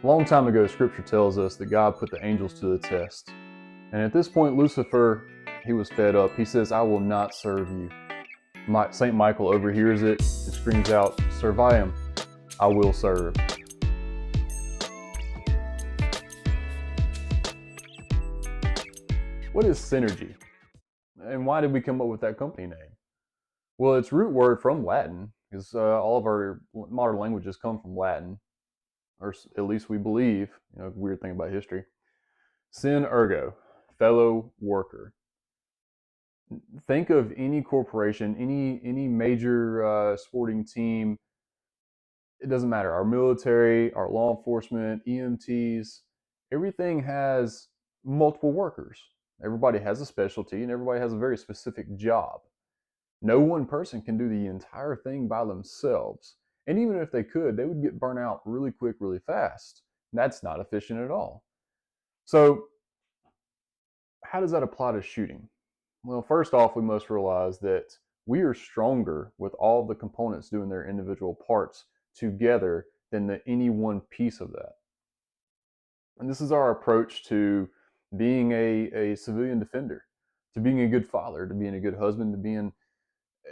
A long time ago, Scripture tells us that God put the angels to the test. And at this point, Lucifer, he was fed up. He says, I will not serve you. St. Michael overhears it and screams out, Serviam, I will serve. What is synergy? And why did we come up with that company name? Well, it's root word from Latin, because all of our modern languages come from Latin, or at least we believe. Weird thing about history. Syn ergo, fellow worker. Think of any corporation, any major sporting team. It doesn't matter. Our military, our law enforcement, EMTs, everything has multiple workers. Everybody has a specialty and everybody has a very specific job. No one person can do the entire thing by themselves. And even if they could, they would get burnt out really quick, really fast. That's not efficient at all. So, how does that apply to shooting? Well, first off, we must realize that we are stronger with all the components doing their individual parts together than any one piece of that. And this is our approach to being a civilian defender, to being a good father, to being a good husband, to being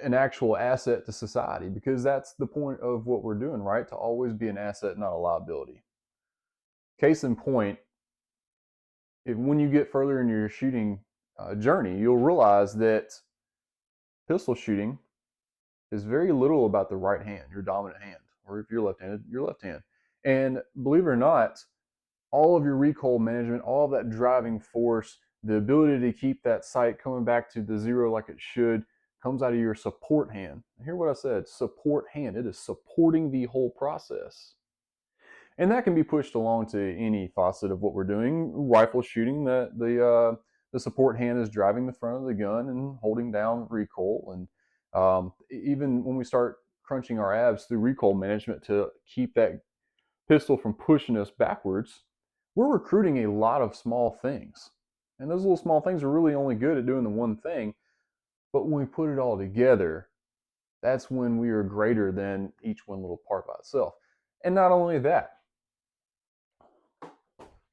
an actual asset to society, because that's the point of what we're doing, right? To always be an asset, not a liability. Case in point, when you get further in your shooting journey, you'll realize that pistol shooting is very little about the right hand, your dominant hand, or if you're left-handed, your left hand. And believe it or not, all of your recoil management, all of that driving force, the ability to keep that sight coming back to the zero like it should, comes out of your support hand. Hear what I said, support hand. It is supporting the whole process. And that can be pushed along to any facet of what we're doing. Rifle shooting, the support hand is driving the front of the gun and holding down recoil. And even when we start crunching our abs through recoil management to keep that pistol from pushing us backwards, we're recruiting a lot of small things. And those little small things are really only good at doing the one thing. But when we put it all together, that's when we are greater than each one little part by itself. And not only that,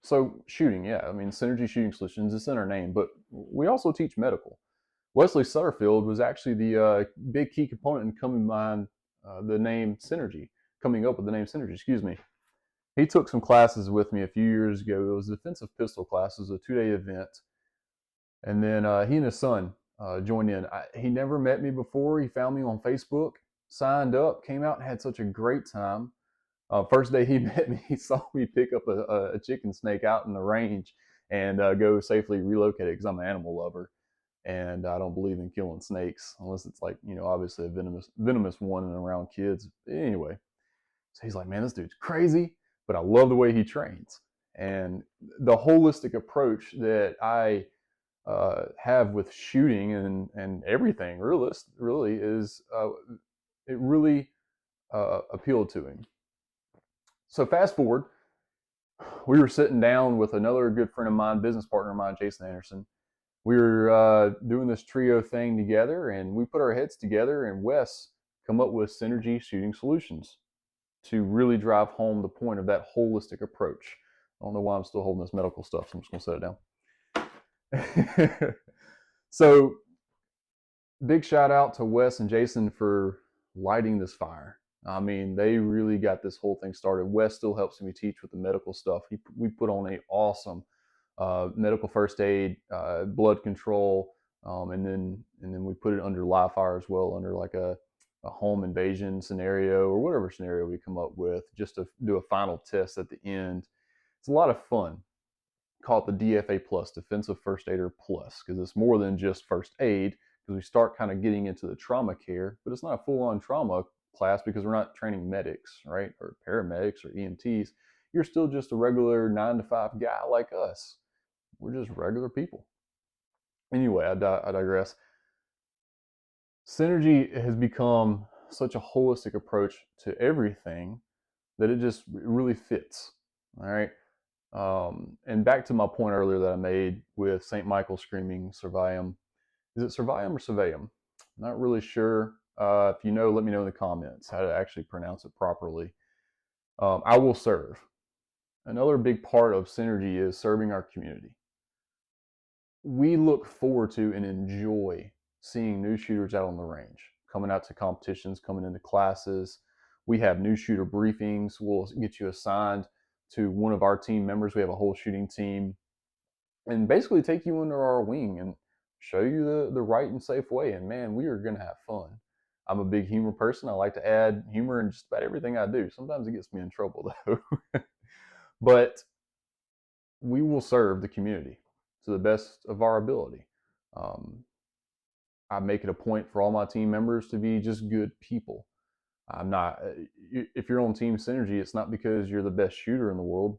so shooting, yeah, I mean, Synergy Shooting Solutions, it's in our name, but we also teach medical. Wesley Sutterfield was actually the big key component in coming behind the name Synergy, coming up with the name Synergy, excuse me. He took some classes with me a few years ago. It was defensive pistol class. It was a 2-day event. And then he and his son joined in. He never met me before. He found me on Facebook, signed up, came out and had such a great time. First day he met me, he saw me pick up a chicken snake out in the range and go safely relocate it because I'm an animal lover. And I don't believe in killing snakes unless it's like, obviously a venomous one and around kids. Anyway, so he's like, man, this dude's crazy, but I love the way he trains. And the holistic approach that I have with shooting and everything, really is it really appealed to him. So fast forward, we were sitting down with another good friend of mine, business partner of mine, Jason Anderson. We were doing this trio thing together, and we put our heads together, and Wes come up with Synergy Shooting Solutions to really drive home the point of that holistic approach. I don't know why I'm still holding this medical stuff, so I'm just going to set it down. So, big shout out to Wes and Jason for lighting this fire. I mean, they really got this whole thing started. Wes still helps me teach with the medical stuff. We put on a awesome medical first aid, blood control, and then we put it under live fire as well, under like a home invasion scenario or whatever scenario we come up with, just to do a final test at the end. It's a lot of fun. Call it the DFA Plus, Defensive First Aider Plus, because it's more than just first aid, because we start kind of getting into the trauma care, but it's not a full-on trauma class because we're not training medics, right, or paramedics or EMTs. You're still just a regular 9-to-5 guy like us. We're just regular people. Anyway, I digress. Synergy has become such a holistic approach to everything that it just really fits. All right. And back to my point earlier that I made with St. Michael screaming Serviam. Is it Serviam or Serviam? Not really sure. If you know, let me know in the comments how to actually pronounce it properly. I will serve. Another big part of Synergy is serving our community. We look forward to and enjoy seeing new shooters out on the range, coming out to competitions, coming into classes. We have new shooter briefings. We'll get you assigned to one of our team members. We have a whole shooting team, and basically take you under our wing and show you the right and safe way. And man, we are going to have fun. I'm a big humor person. I like to add humor in just about everything I do. Sometimes it gets me in trouble though. But we will serve the community to the best of our ability. Um, I make it a point for all my team members to be just good people. I'm not, if you're on Team Synergy, it's not because you're the best shooter in the world,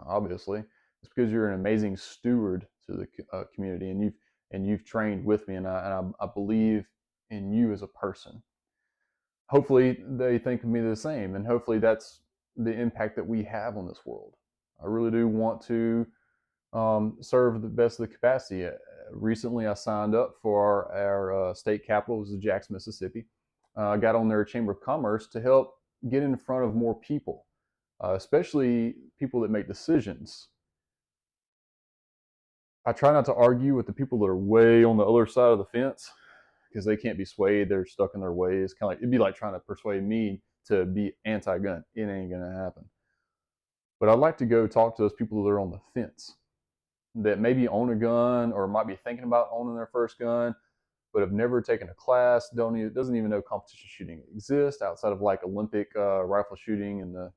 obviously. It's because you're an amazing steward to the community, and you've trained with me, and I believe in you as a person. Hopefully, they think of me the same, and hopefully, that's the impact that we have on this world. I really do want to serve the best of the capacity. Recently, I signed up for our state capital, which is Jackson, Mississippi. I got on their Chamber of Commerce to help get in front of more people, especially people that make decisions. I try not to argue with the people that are way on the other side of the fence because they can't be swayed. They're stuck in their ways. Kind of like it'd be like trying to persuade me to be anti-gun. It ain't gonna happen. But I'd like to go talk to those people that are on the fence, that maybe own a gun or might be thinking about owning their first gun, but have never taken a class, doesn't even know competition shooting exists outside of like Olympic rifle shooting and the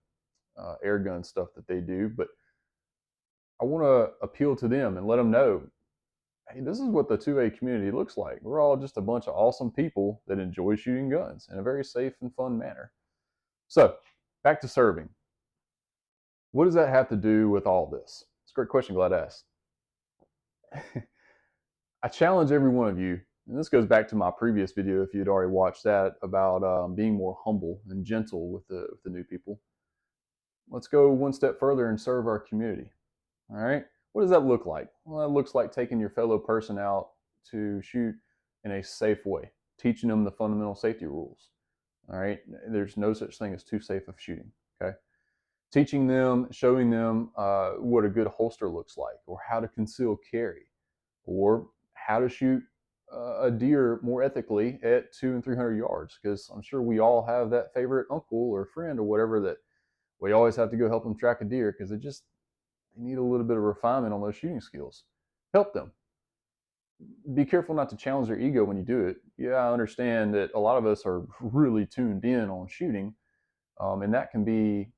air gun stuff that they do. But I want to appeal to them and let them know, hey, this is what the 2A community looks like. We're all just a bunch of awesome people that enjoy shooting guns in a very safe and fun manner. So, back to serving. What does that have to do with all this? It's a great question, glad asked. I challenge every one of you, and this goes back to my previous video if you'd already watched that, about being more humble and gentle with the new people. Let's go one step further and serve our community. All right. What does that look like? Well, that looks like taking your fellow person out to shoot in a safe way, teaching them the fundamental safety rules. All right. There's no such thing as too safe of shooting. Okay. Teaching them, showing them what a good holster looks like, or how to conceal carry, or how to shoot a deer more ethically at 200 and 300 yards. Because I'm sure we all have that favorite uncle or friend or whatever that we always have to go help them track a deer because they need a little bit of refinement on those shooting skills. Help them. Be careful not to challenge their ego when you do it. Yeah, I understand that a lot of us are really tuned in on shooting, and that can be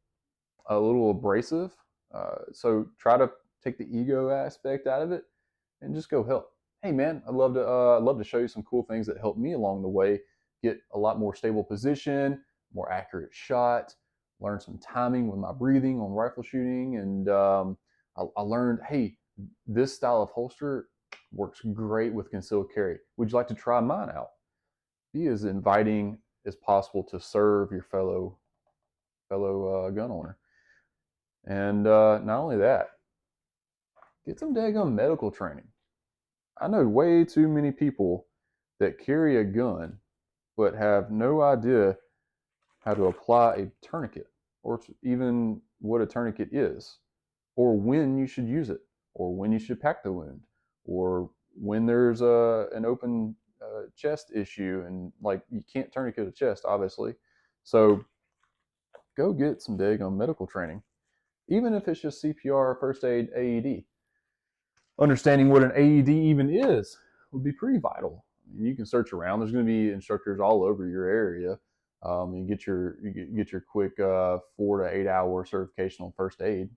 a little abrasive. So try to take the ego aspect out of it and just go help. Hey man, I'd love to show you some cool things that help me along the way. Get a lot more stable position, more accurate shot, learn some timing with my breathing on rifle shooting, and I learned, hey, this style of holster works great with concealed carry. Would you like to try mine out? Be as inviting as possible to serve your fellow gun owner. And not only that, get some daggone medical training. I know way too many people that carry a gun but have no idea how to apply a tourniquet, or even what a tourniquet is, or when you should use it, or when you should pack the wound, or when there's an open chest issue and like you can't tourniquet a chest, obviously. So go get some daggone medical training, even if it's just CPR, first aid, AED. Understanding what an AED even is would be pretty vital. I mean, you can search around. There's going to be instructors all over your area. You get your quick 4 to 8 hour certification on first aid.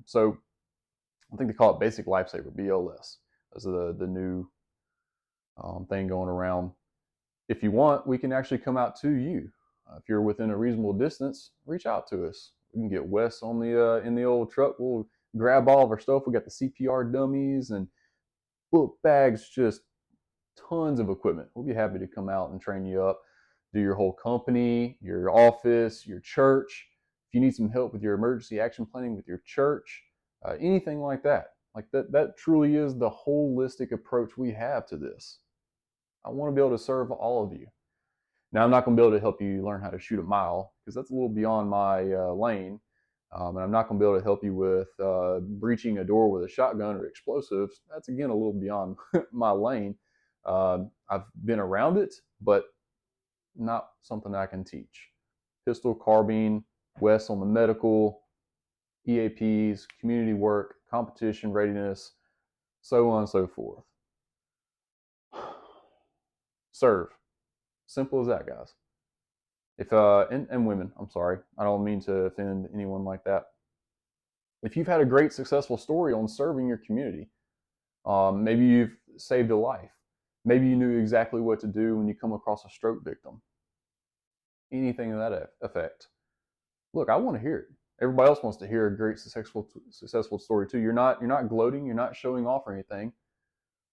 So I think they call it Basic Lifesaver, BLS. That's the new thing going around. If you want, we can actually come out to you. If you're within a reasonable distance, reach out to us. We can get Wes on the in the old truck. We'll grab all of our stuff. We got the CPR dummies and book bags, just tons of equipment. We'll be happy to come out and train you up, do your whole company, your office, your church. If you need some help with your emergency action planning with your church, anything like that. Like that truly is the holistic approach we have to this. I want to be able to serve all of you. Now, I'm not going to be able to help you learn how to shoot a mile because that's a little beyond my lane. And I'm not going to be able to help you with breaching a door with a shotgun or explosives. That's, again, a little beyond my lane. I've been around it, but not something I can teach. Pistol, carbine, Wes on the medical, EAPs, community work, competition readiness, so on and so forth. Serve. Simple as that, guys. If and women, I'm sorry, I don't mean to offend anyone like that. If you've had a great successful story on serving your community, maybe you've saved a life, maybe you knew exactly what to do when you come across a stroke victim, anything of that effect. Look, I want to hear it. Everybody else wants to hear a great successful story too. You're not gloating, you're not showing off or anything,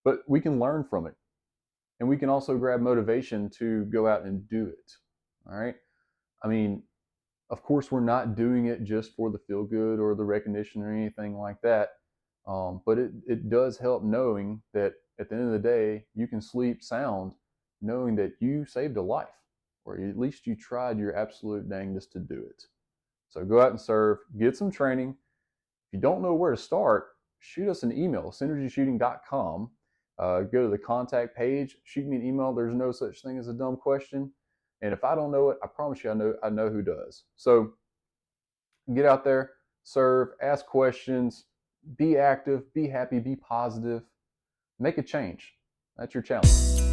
but we can learn from it, and we can also grab motivation to go out and do it. All right. I mean, of course, we're not doing it just for the feel good or the recognition or anything like that. But it does help knowing that at the end of the day, you can sleep sound knowing that you saved a life, or at least you tried your absolute dangest to do it. So go out and serve, get some training. If you don't know where to start, shoot us an email, synergyshooting.com. Go to the contact page, shoot me an email. There's no such thing as a dumb question. And if I don't know it, I promise you I know who does. So get out there, serve, ask questions, be active, be happy, be positive, make a change. That's your challenge.